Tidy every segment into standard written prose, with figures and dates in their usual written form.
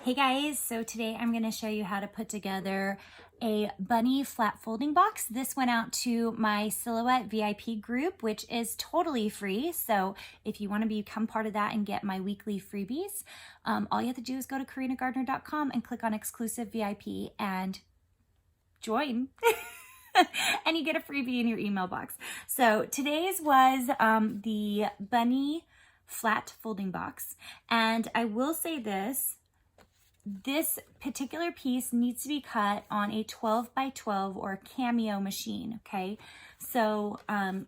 Hey guys, so today I'm going to show you how to put together a bunny flat folding box. This went out to my Silhouette VIP group, which is totally free. So if you want to become part of that and get my weekly freebies, all you have to do is go to carinagardner.com and click on exclusive VIP and join. And you get a freebie in your email box. So today's was the bunny flat folding box. And I will say this particular piece needs to be cut on a 12 by 12 or cameo machine, okay? So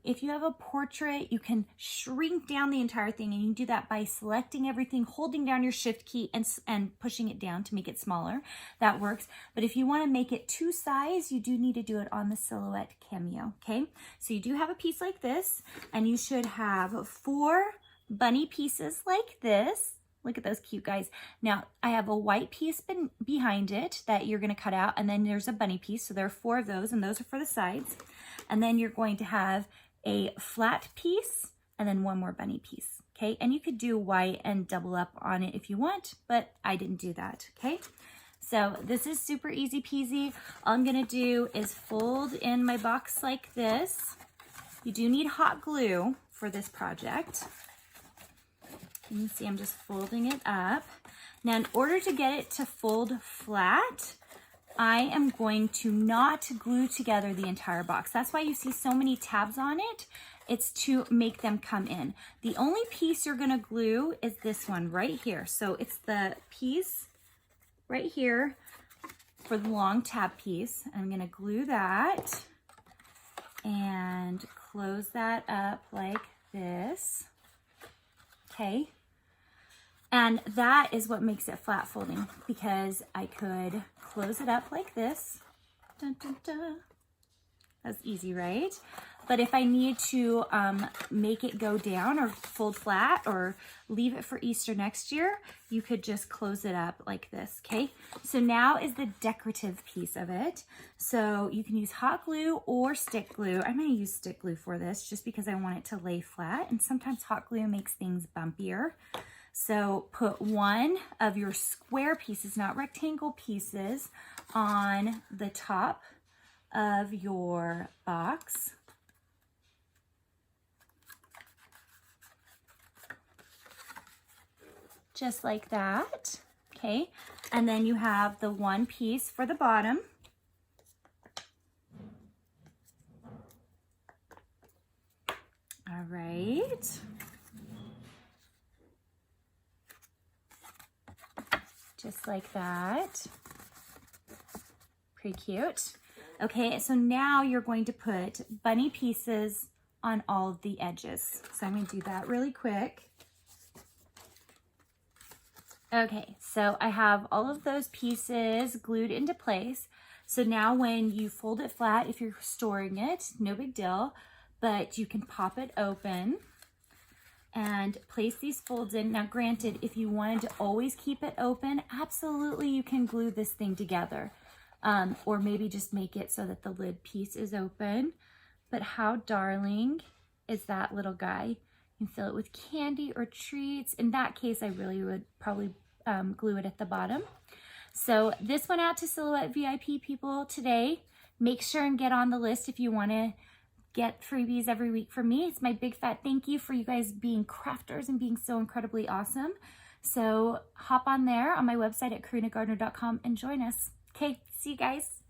if you have a portrait, you can shrink down the entire thing, and you can do that by selecting everything, holding down your shift key and pushing it down to make it smaller. That works. But if you want to make it to size, you do need to do it on the Silhouette cameo, okay? So you do have a piece like this, and you should have 4 bunny pieces like this. Look at those cute guys. Now, I have a white piece behind it that you're going to cut out, and then there's a bunny piece. So there are 4 of those, and those are for the sides. And then you're going to have a flat piece, and then 1 more bunny piece, okay? And you could do white and double up on it if you want, but I didn't do that, okay? So this is super easy peasy. All I'm going to do is fold in my box like this. You do need hot glue for this project. You can see I'm just folding it up. Now, in order to get it to fold flat, I am going to not glue together the entire box. That's why you see so many tabs on it. It's to make them come in. The only piece you're gonna glue is this one right here. So it's the piece right here for the long tab piece. I'm gonna glue that and close that up like this. Okay. And that is what makes it flat folding, because I could close it up like this. Dun, dun, dun. That's easy, right? But if I need to make it go down or fold flat or leave it for Easter next year, you could just close it up like this, okay? So now is the decorative piece of it. So you can use hot glue or stick glue. I'm gonna use stick glue for this just because I want it to lay flat, and sometimes hot glue makes things bumpier. So put 1 of your square pieces, not rectangle pieces, on the top of your box. Just like that, okay? And then you have the 1 piece for the bottom. All right. Just like that. Pretty cute. Okay, so now you're going to put bunny pieces on all of the edges. So I'm going to do that really quick. Okay, so I have all of those pieces glued into place. So now when you fold it flat, if you're storing it, no big deal, but you can pop it open and place these folds in. Now, granted, if you wanted to always keep it open, absolutely you can glue this thing together. Or maybe just make it so that the lid piece is open. But how darling is that little guy? You can fill it with candy or treats. In that case, I really would probably glue it at the bottom. So this went out to Silhouette VIP people today. Make sure and get on the list if you want to get freebies every week from me. It's my big fat thank you for you guys being crafters and being so incredibly awesome. So hop on there on my website at carinagardner.com and join us. Okay, see you guys.